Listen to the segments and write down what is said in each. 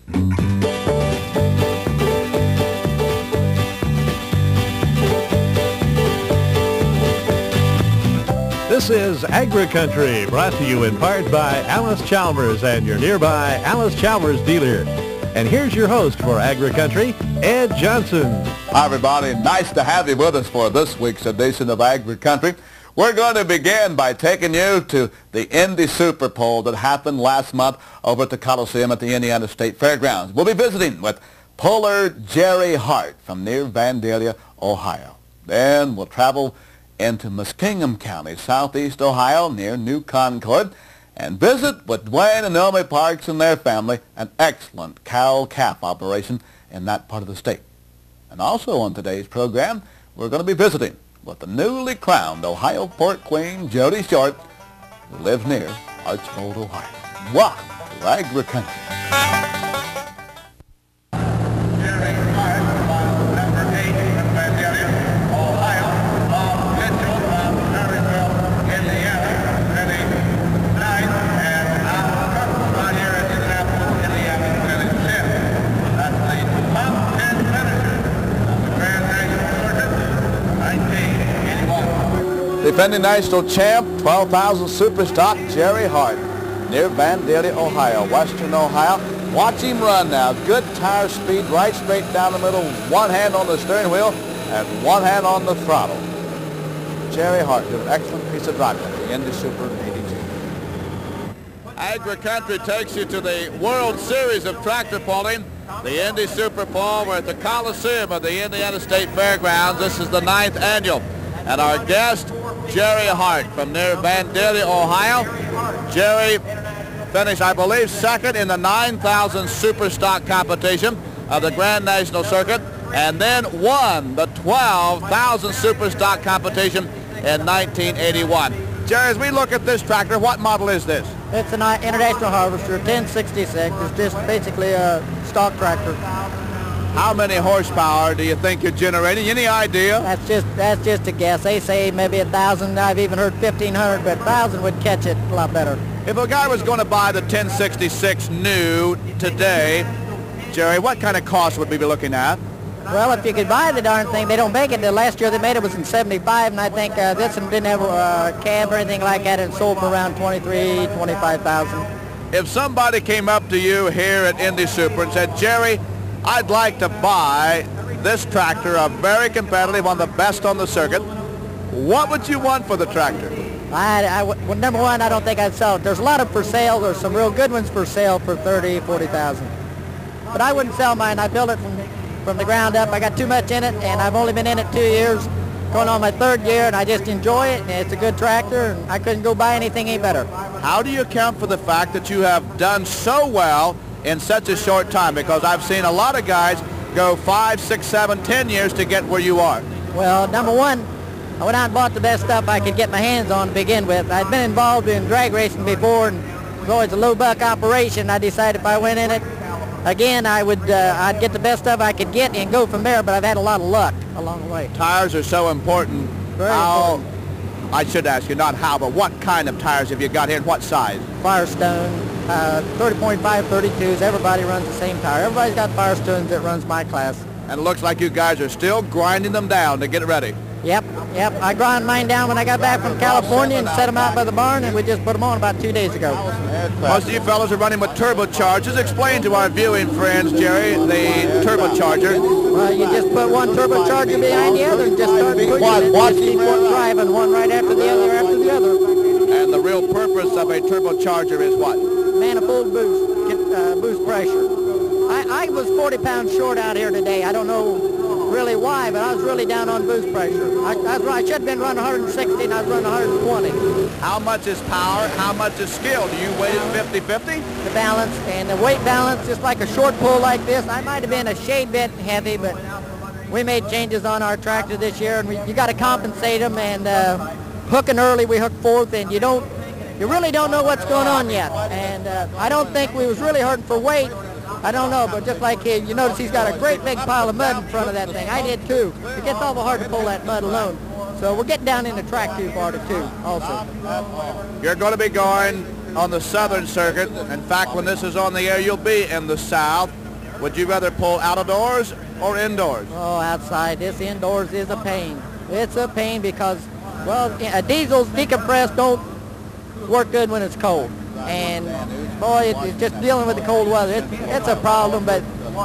This is AgriCountry, brought to you in part by Alice Chalmers and your nearby Alice Chalmers dealer. And here's your host for AgriCountry, Ed Johnson. Hi, everybody. Nice to have you with us for this week's edition of AgriCountry. We're going to begin by taking you to the Indy Super Bowl that happened last month over at the Coliseum at the Indiana State Fairgrounds. We'll be visiting with puller Jerry Hart from near Vandalia, Ohio. Then we'll travel into Muskingum County, southeast Ohio, near New Concord, and visit with Dwayne and Naomi Parks and their family, an excellent cow-calf operation in that part of the state. And also on today's program, we're going to be visiting with the newly crowned Ohio Pork Queen, Jody Short, who lives near Archbold, Ohio. Welcome to AgriCountry. Defending national champ, 12,000 super stock, Jerry Hart, near Vandalia, Ohio, western Ohio. Watch him run now. Good tire speed, right straight down the middle, one hand on the steering wheel and one hand on the throttle. Jerry Hart did an excellent piece of driving at the Indy Super 82. AgriCountry takes you to the World Series of tractor pulling. The Indy Super Bowl. We're at the Coliseum of the Indiana State Fairgrounds. This is the 9th annual. And our guest, Jerry Hart from near Vandalia, Ohio. Jerry finished, I believe, second in the 9,000 super stock competition of the Grand National Circuit, and then won the 12,000 super stock competition in 1981. Jerry, as we look at this tractor, what model is this? It's an International Harvester, 1066. It's just basically a stock tractor. How many horsepower do you think you're generating? Any idea? That's just a guess. They say maybe 1,000. I've even heard 1,500, but 1,000 would catch it a lot better. If a guy was going to buy the 1066 new today, Jerry, what kind of cost would we be looking at? Well, if you could buy the darn thing, they don't make it. The last year they made it was in 75, and I think this one didn't have a cab or anything like that. It sold for around 23, 25,000. If somebody came up to you here at Indy Super and said, Jerry, I'd like to buy this tractor, a very competitive, one of the best on the circuit, what would you want for the tractor? Well, number one, I don't think I'd sell it. There's a lot of for sale. There's some real good ones for sale for 30, 40,000. But I wouldn't sell mine. I built it from the ground up. I got too much in it, and I've only been in it 2 years, going on my 3rd year, and I just enjoy it, and it's a good tractor, and I couldn't go buy anything any better. How do you account for the fact that you have done so well in such a short time? Because I've seen a lot of guys go 5, 6, 7, 10 years to get where you are. Well, number one, I went out and bought the best stuff I could get my hands on to begin with. I'd been involved in drag racing before, and it was always a low buck operation. I decided if I went in it again, I'd get the best stuff I could get and go from there, but I've had a lot of luck along the way. Tires are so important. Very important. I should ask you, not how, but what kind of tires have you got here and what size? Firestone. 30.5, 32s, everybody runs the same tire. Everybody's got Firestones that runs my class. And it looks like you guys are still grinding them down to get it ready. Yep. I ground mine down when I got back from California and set them out by the barn, and we just put them on about 2 days ago. Most of you fellows are running with turbochargers. Explain to our viewing friends, Jerry, the turbocharger. Well, you just put one turbocharger behind the other and just start pushing it. Just keep on driving one right after the other. And the real purpose of a turbocharger is what? Manifold boost, get boost pressure. I was 40 pounds short out here today. I don't know really why, but I was really down on boost pressure. I should have been running 160, and I was running 120. How much is power? How much is skill? Do you weigh it 50-50? The balance and the weight balance, just like a short pull like this. I might have been a shade bit heavy, but we made changes on our tractor this year, and you got to compensate them. And hooking early, we hooked fourth, and you really don't know what's going on yet. And I don't think we was really hurting for weight. I don't know, but just like you notice he's got a great big pile of mud in front of that thing. I did too. It gets awful hard to pull that mud alone. So we're getting down in the track too far too also. You're going to be going on the Southern Circuit. In fact, when this is on the air, you'll be in the South. Would you rather pull outdoors or indoors? Oh, outside. This indoors is a pain. It's a pain because, well, diesels decompressed don't work good when it's cold. And, boy, it's just dealing with the cold weather. It's a problem, but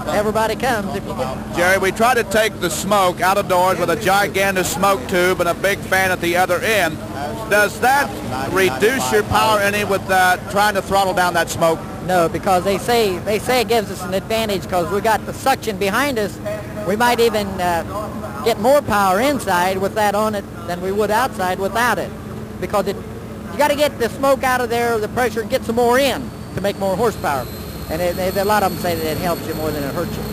everybody comes if you get. Jerry, we try to take the smoke out of doors with a gigantic smoke tube and a big fan at the other end. Does that reduce your power any with trying to throttle down that smoke? No, because they say it gives us an advantage because we got the suction behind us. We might even get more power inside with that on it than we would outside without it, because you got to get the smoke out of there, the pressure, and get some more in to make more horsepower. And a lot of them say that it helps you more than it hurts you.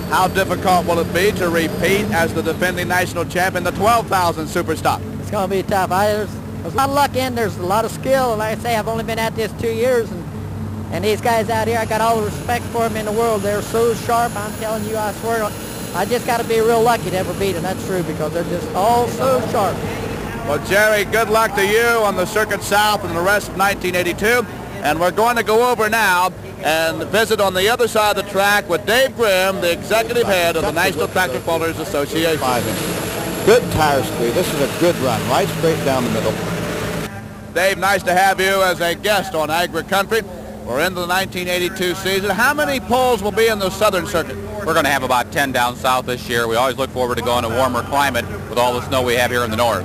How difficult will it be to repeat as the defending national champion, the 12,000 super stock? It's going to be tough. There's a lot of luck in. There's a lot of skill. And like I say, I've only been at this 2 years, and these guys out here, I got all the respect for them in the world. They're so sharp. I'm telling you, I swear, I just got to be real lucky to ever beat them. That's true, because they're just all so sharp. Well, Jerry, good luck to you on the Circuit South and the rest of 1982. And we're going to go over now and visit on the other side of the track with Dave Grimm, the executive head of the National Tractor Pullers Association. Good tire speed. This is a good run, right straight down the middle. Dave, nice to have you as a guest on AgriCountry. We're into the 1982 season. How many pulls will be in the Southern Circuit? We're going to have about 10 down south this year. We always look forward to going to a warmer climate with all the snow we have here in the north.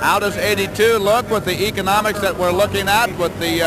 How does 82 look with the economics that we're looking at, with the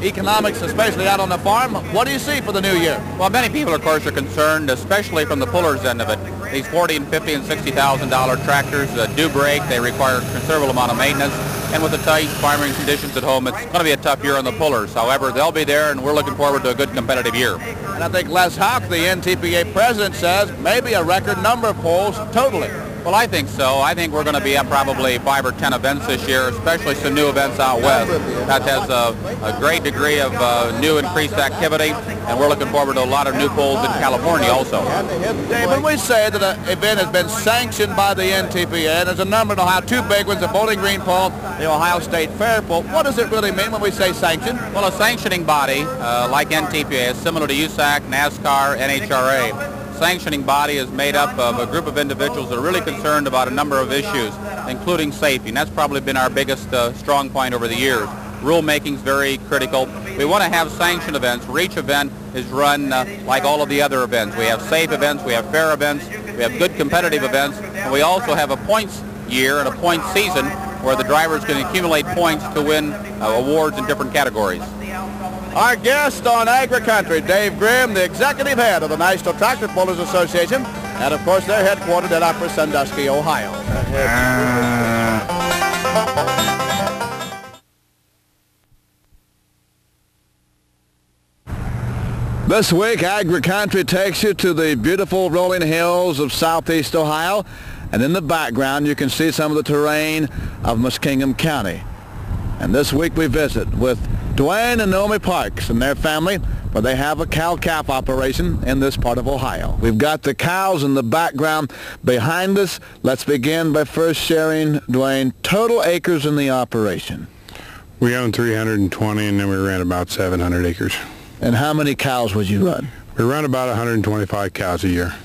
economics especially out on the farm? What do you see for the new year? Well, many people, of course, are concerned, especially from the pullers end of it. These $40,000 and $50,000 and $60,000 tractors do break. They require a considerable amount of maintenance. And with the tight farming conditions at home, it's going to be a tough year on the pullers. However, they'll be there, and we're looking forward to a good competitive year. And I think Les Houck, the NTPA president, says maybe a record number of pulls totally. Well, I think so. I think we're going to be at probably 5 or 10 events this year, especially some new events out west. That has a great degree of new increased activity, and we're looking forward to a lot of new pulls in California also. Dave, when we say that an event has been sanctioned by the NTPA, and there's a number in Ohio, 2 big ones, the Bowling Green Pull, the Ohio State Fair Pull, what does it really mean when we say sanctioned? Well, a sanctioning body like NTPA is similar to USAC, NASCAR, NHRA. Sanctioning body is made up of a group of individuals that are really concerned about a number of issues, including safety, and that's probably been our biggest strong point over the years. Rulemaking is very critical. We want to have sanctioned events where each event is run like all of the other events. We have safe events, we have fair events, we have good competitive events, and we also have a points year and a points season where the drivers can accumulate points to win awards in different categories. Our guest on AgriCountry, Dave Grimm, the executive head of the National Tractor Pullers Association, and of course they're headquartered at Upper Sandusky, Ohio. This week, AgriCountry takes you to the beautiful rolling hills of southeast Ohio, and in the background you can see some of the terrain of Muskingum County. And this week we visit with Dwayne and Naomi Parks and their family, where they have a cow-calf operation in this part of Ohio. We've got the cows in the background behind us. Let's begin by first sharing, Dwayne, total acres in the operation. We own 320, and then we ran about 700 acres. And how many cows would you run? We run about 125 cows a year.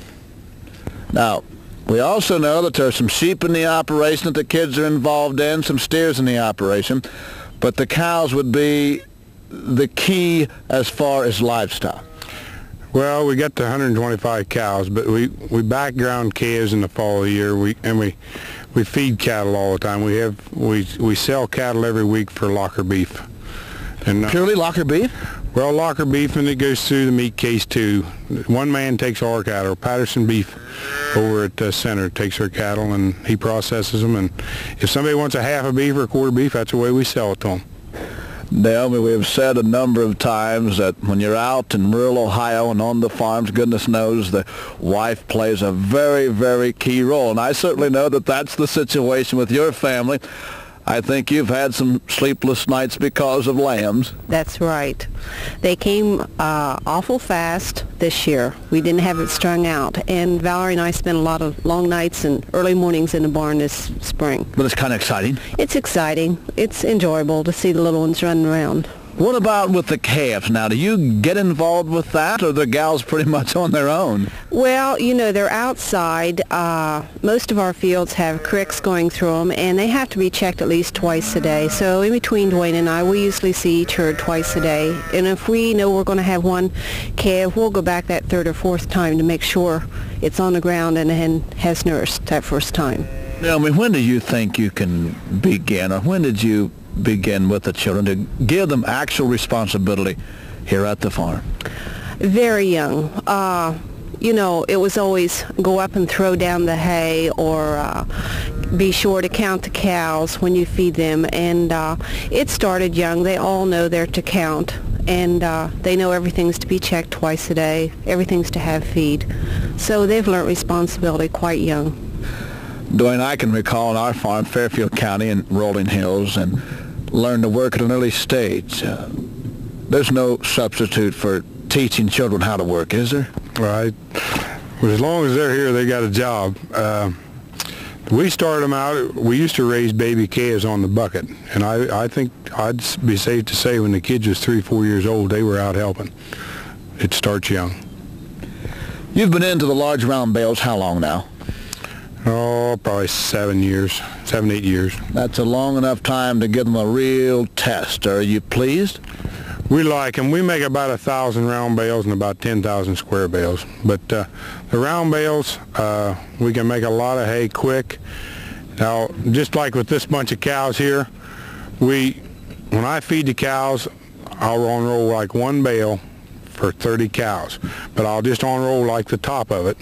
Now, we also know that there's some sheep in the operation that the kids are involved in, some steers in the operation, but the cows would be the key as far as livestock. Well, we got the 125 cows, but we background calves in the fall of the year. We feed cattle all the time. We sell cattle every week for locker beef. And purely locker beef? Well, locker beef, and it goes through the meat case too. One man takes our cattle. Patterson Beef over at the center takes our cattle, and he processes them. And if somebody wants a half a beef or a quarter beef, that's the way we sell it to them. Naomi, we have said a number of times that when you're out in rural Ohio and on the farms, goodness knows the wife plays a very, very key role. And I certainly know that that's the situation with your family. I think you've had some sleepless nights because of lambs. That's right. They came awful fast this year. We didn't have it strung out. And Valerie and I spent a lot of long nights and early mornings in the barn this spring. But it's kind of exciting. It's exciting. It's enjoyable to see the little ones running around. What about with the calves now? Do you get involved with that, or are the gals pretty much on their own? Well, you know, they're outside. Most of our fields have creeks going through them, and they have to be checked at least twice a day. So in between Dwayne and I, we usually see each herd twice a day. And if we know we're going to have one calf, we'll go back that third or fourth time to make sure it's on the ground and has nursed that first time. Now, I mean, when do you think you can begin, or when did you begin with the children to give them actual responsibility here at the farm? Very young. You know, it was always go up and throw down the hay, or be sure to count the cows when you feed them. And it started young. They all know they're to count, and they know everything's to be checked twice a day. Everything's to have feed. So they've learned responsibility quite young. Dwayne, I can recall in our farm, Fairfield County and Rolling Hills, and learned to work at an early stage. There's no substitute for teaching children how to work, is there? Right. Well, as long as they're here, they got a job. We started them out, we used to raise baby calves on the bucket, and I think I'd be safe to say when the kids was 3-4 years old, they were out helping. It starts young. You've been into the large round bales how long now? Oh, probably 7 years, 7-8 years. That's a long enough time to give them a real test. Are you pleased? We like them. We make about 1,000 round bales and about 10,000 square bales. But the round bales, we can make a lot of hay quick. Now, just like with this bunch of cows here, when I feed the cows, I'll unroll like one bale for 30 cows. But I'll just unroll like the top of it,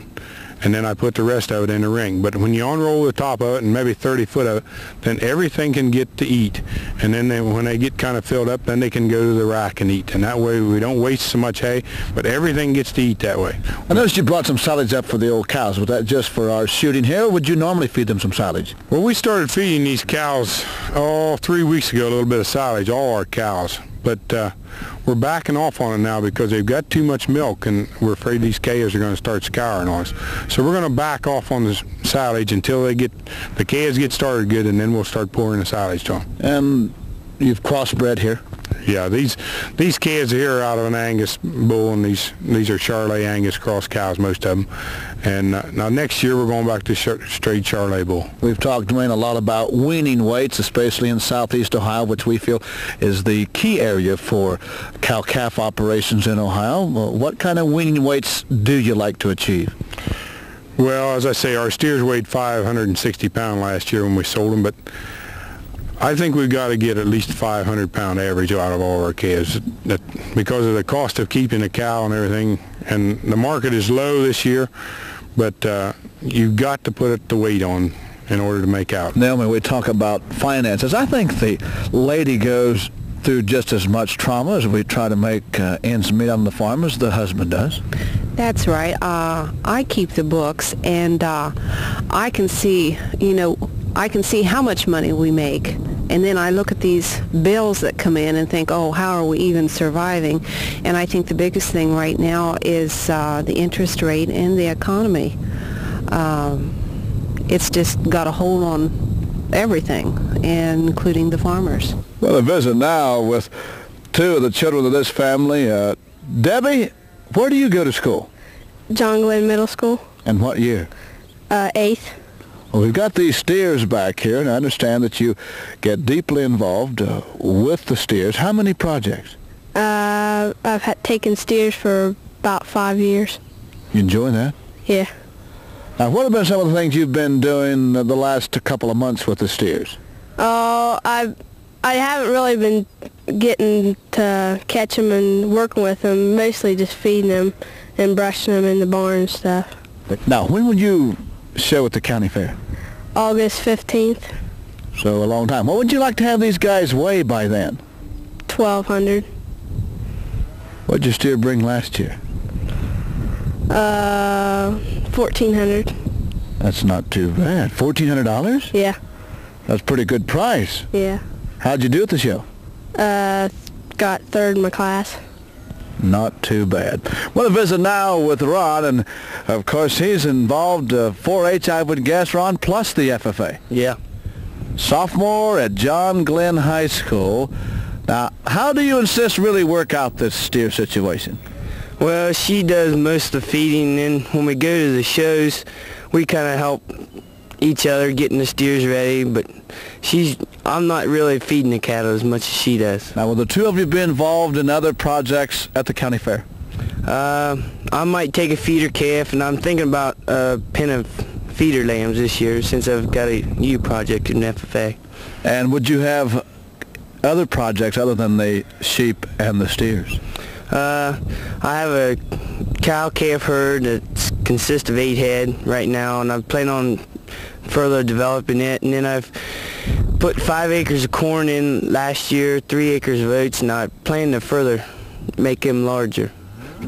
and then I put the rest of it in the ring. But when you unroll the top of it and maybe 30 foot of it, then everything can get to eat. And then when they get kind of filled up, then they can go to the rack and eat. And that way we don't waste so much hay, but everything gets to eat that way. I noticed you brought some silage up for the old cows. Was that just for our shooting here, or would you normally feed them some silage? Well, we started feeding these cows, 3 weeks ago, a little bit of silage, all our cows. But we're backing off on it now because they've got too much milk, and we're afraid these calves are going to start scouring on us. So we're going to back off on the silage until the calves get started good, and then we'll start pouring the silage to them. And you've crossbred here? Yeah, these calves here are out of an Angus bull, and these are Charolais Angus cross cows, most of them. And now next year we're going back to straight Charolais bull. We've talked, Dwayne, a lot about weaning weights, especially in southeast Ohio, which we feel is the key area for cow-calf operations in Ohio. What kind of weaning weights do you like to achieve? Well, as I say, our steers weighed 560 pounds last year when we sold them, but I think we've got to get at least 500-pound average out of all our calves because of the cost of keeping a cow and everything. And the market is low this year, but you've got to put the weight on in order to make out. Naomi, we talk about finances. I think the lady goes through just as much trauma as we try to make ends meet on the farm as the husband does. That's right. I keep the books, and I can see, how much money we make. And then I look at these bills that come in and think, oh, how are we even surviving? And I think the biggest thing right now is the interest rate and the economy. It's just got a hold on everything, including the farmers. Well, a visit now with two of the children of this family. Debbie, where do you go to school? John Glenn Middle School. And what year? 8th. Well, we've got these steers back here, and I understand that you get deeply involved with the steers. How many projects? I've taken steers for about 5 years. You enjoy that? Yeah. Now, what have been some of the things you've been doing the last couple of months with the steers? Oh, I haven't really been getting to catch them and working with them, mostly just feeding them and brushing them in the barn and stuff. Now, when would you show at the county fair? August 15th. So a long time. What would you like to have these guys weigh by then? 1,200. What did your steer bring last year? 1,400. That's not too bad. $1,400? Yeah. That's a pretty good price. Yeah. How'd you do at the show? Got third in my class. Not too bad. Want to visit now with Ron, and of course he's involved 4-H, I would guess, Ron, plus the FFA. Yeah. Sophomore at John Glenn High School. Now, how do you and Sis really work out this steer situation? Well, she does most of the feeding, and when we go to the shows, we kind of help each other getting the steers ready, but I'm not really feeding the cattle as much as she does. Now, will the two of you be involved in other projects at the county fair? I might take a feeder calf, and I'm thinking about a pen of feeder lambs this year since I've got a new project in FFA. And would you have other projects other than the sheep and the steers? I have a cow-calf herd that consists of 8 head right now, and I plan on further developing it. And then I've put 5 acres of corn in last year, 3 acres of oats, and I plan to further make them larger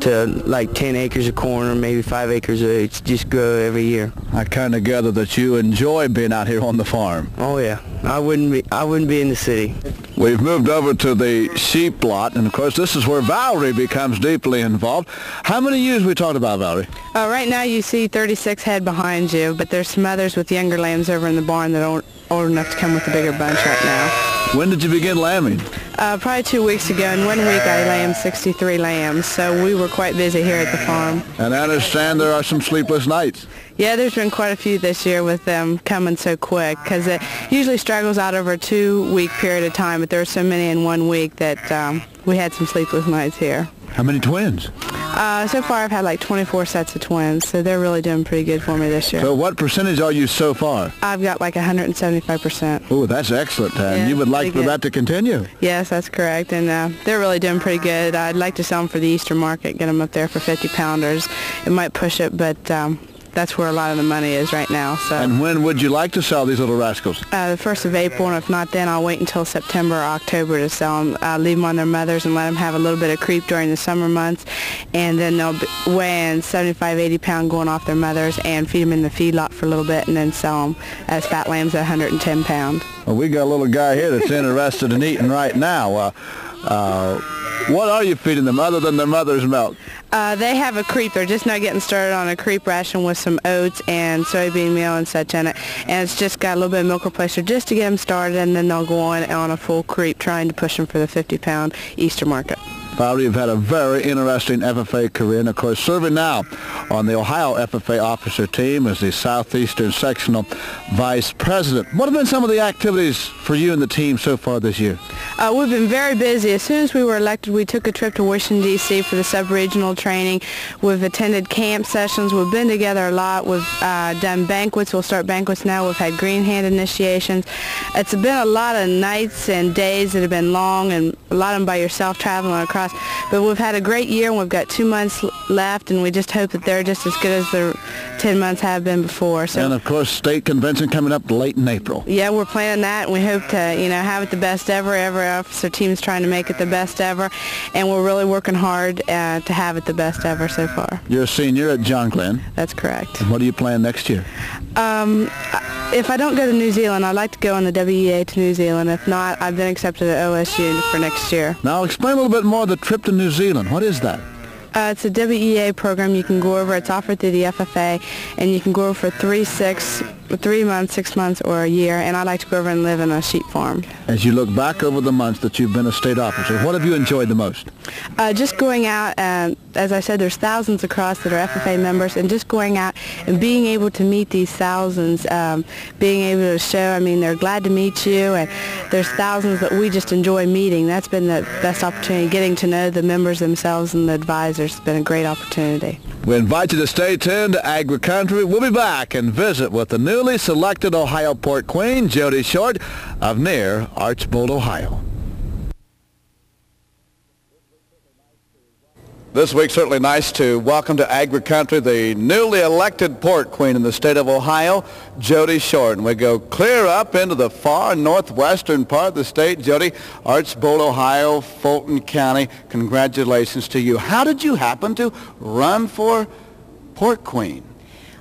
to like 10 acres of corn or maybe 5 acres of oats, just grow every year. I kind of gather that you enjoy being out here on the farm. Oh yeah, I wouldn't be in the city. We've moved over to the sheep lot, and of course this is where Valerie becomes deeply involved. How many ewes we talked about, Valerie? Right now you see 36 head behind you, but there's some others with younger lambs over in the barn that aren't old enough to come with a bigger bunch right now. When did you begin lambing? Probably 2 weeks ago. In 1 week I lambed 63 lambs, so we were quite busy here at the farm. And I understand there are some sleepless nights. Yeah, there's been quite a few this year with them coming so quick, because it usually straggles out over a 2-week period of time, but there are so many in 1 week that we had some sleepless nights here. How many twins? So far I've had like 24 sets of twins, so they're really doing pretty good for me this year. So what percentage are you so far? I've got like 175%. Oh, that's excellent. And you would like for that to continue? Yes, that's correct, and they're really doing pretty good. I'd like to sell them for the Easter market, get them up there for 50-pounders. It might push it, but that's where a lot of the money is right now. So. And when would you like to sell these little rascals? The 1st of April, and if not then, I'll wait until September or October to sell them. I'll leave them on their mothers and let them have a little bit of creep during the summer months, and then they'll be weighing 75, 80 pound going off their mothers, and feed them in the feedlot for a little bit and then sell them as fat lambs at 110 pound. Well, we got a little guy here that's interested in eating right now. What are you feeding them other than their mother's milk? They have a creep. They're just not getting started on a creep ration with some oats and soybean meal and such in it. And it's just got a little bit of milk replacer just to get them started, and then they'll go on a full creep, trying to push them for the 50-pound Easter market. Valerie, you've had a very interesting FFA career, and of course serving now on the Ohio FFA officer team as the Southeastern Sectional Vice President. What have been some of the activities for you and the team so far this year? We've been very busy. As soon as we were elected, we took a trip to Washington, D.C. for the sub-regional training. We've attended camp sessions. We've been together a lot. We've done banquets. We'll start banquets now. We've had green hand initiations. It's been a lot of nights and days that have been long, and a lot of them by yourself traveling across. But we've had a great year, and we've got 2 months left, and we just hope that they're just as good as the 10 months have been before. So, and of course, state convention coming up late in April. Yeah, we're planning that, and we hope to, have it the best ever. Every officer team's trying to make it the best ever, and we're really working hard to have it the best ever so far. You're a senior at John Glenn. That's correct. And what do you plan next year? If I don't go to New Zealand, I'd like to go on the WEA to New Zealand. If not, I've been accepted at OSU for next year. Now, explain a little bit more the trip to New Zealand. What is that? It's a WEA program. You can go over. It's offered through the FFA, and you can go over for 3 months, 6 months, or a year. And I like to go over and live in a sheep farm. As you look back over the months that you've been a state officer, what have you enjoyed the most? Just going out, as I said, there's thousands across that are FFA members, and just going out and being able to meet these thousands, being able to show, they're glad to meet you, and there's thousands that we just enjoy meeting. That's been the best opportunity, getting to know the members themselves and the advisors. It's been a great opportunity. We invite you to stay tuned to AgriCountry. We'll be back and visit with the newly selected Ohio Port Queen, Jody Short of near Archbold, Ohio. This week, certainly nice to welcome to AgriCountry the newly elected Port Queen in the state of Ohio, Jody Short. And we go clear up into the far northwestern part of the state. Jody, Archbold, Ohio, Fulton County, congratulations to you. How did you happen to run for Port Queen?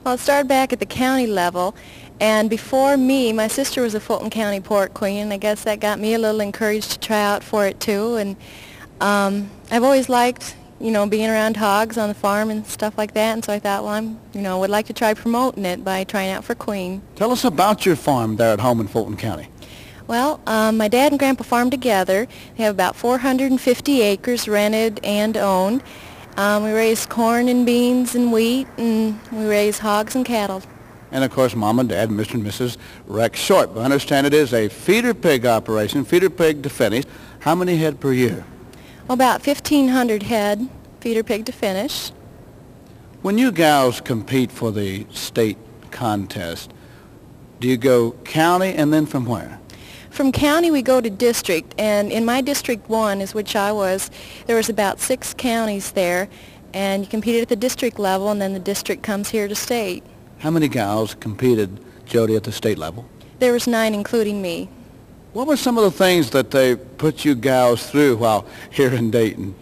Well, it started back at the county level, And before me, my sister was a Fulton County pork queen, and I guess that got me a little encouraged to try out for it too. And I've always liked, you know, being around hogs on the farm and stuff like that, and so I thought, well, would like to try promoting it by trying out for queen. Tell us about your farm there at home in Fulton County. Well, my dad and Grandpa farm together. They have about 450 acres rented and owned. We raise corn and beans and wheat, and we raise hogs and cattle. And of course, Mom and Dad, Mr. and Mrs. Rex Short. I understand it is a feeder pig operation, feeder pig to finish. How many head per year? Well, about 1,500 head, feeder pig to finish. When you gals compete for the state contest, do you go county and then from where? From county we go to district, and in my District 1, is which I was, there was about 6 counties there, and you competed at the district level, and then the district comes here to state. How many gals competed, Jody, at the state level? There was 9, including me. What were some of the things that they put you gals through while here in Dayton?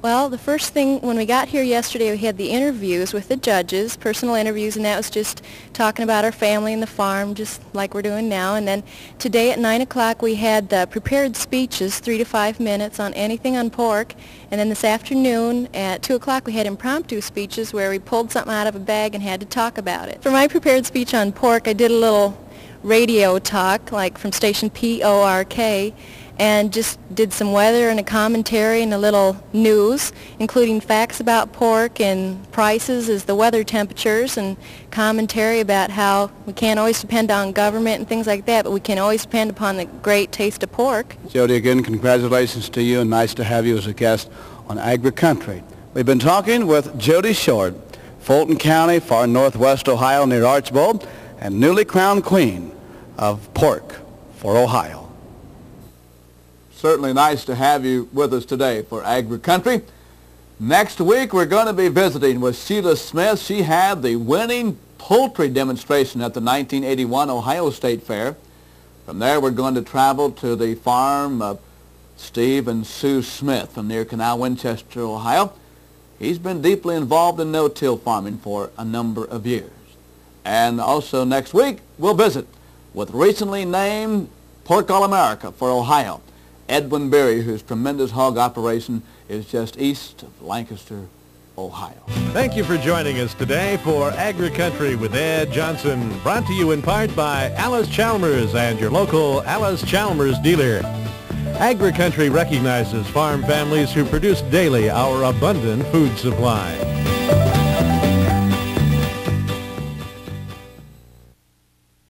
Well, the first thing, when we got here yesterday, we had the interviews with the judges, personal interviews, and that was just talking about our family and the farm, just like we're doing now. And then today at 9 o'clock, we had the prepared speeches, 3 to 5 minutes on anything on pork. And then this afternoon at 2 o'clock, we had impromptu speeches where we pulled something out of a bag and had to talk about it. For my prepared speech on pork, I did a little radio talk, like from station PORK, and just did some weather and a commentary and a little news, including facts about pork and prices as the weather temperatures, and commentary about how we can't always depend on government and things like that, but we can always depend upon the great taste of pork. Jody, again, congratulations to you, and nice to have you as a guest on AgriCountry. We've been talking with Jody Short, Fulton County, far northwest Ohio near Archbold, and newly crowned queen of pork for Ohio. Certainly nice to have you with us today for AgriCountry. Next week, we're going to be visiting with Sheila Smith. She had the winning poultry demonstration at the 1981 Ohio State Fair. From there, we're going to travel to the farm of Steve and Sue Smith from near Canal, Winchester, Ohio. He's been deeply involved in no-till farming for a number of years. And also next week, we'll visit with recently named Pork All-America for Ohio, Edwin Berry, whose tremendous hog operation is just east of Lancaster, Ohio. Thank you for joining us today for AgriCountry with Ed Johnson, brought to you in part by Alice Chalmers and your local Alice Chalmers dealer. AgriCountry recognizes farm families who produce daily our abundant food supply.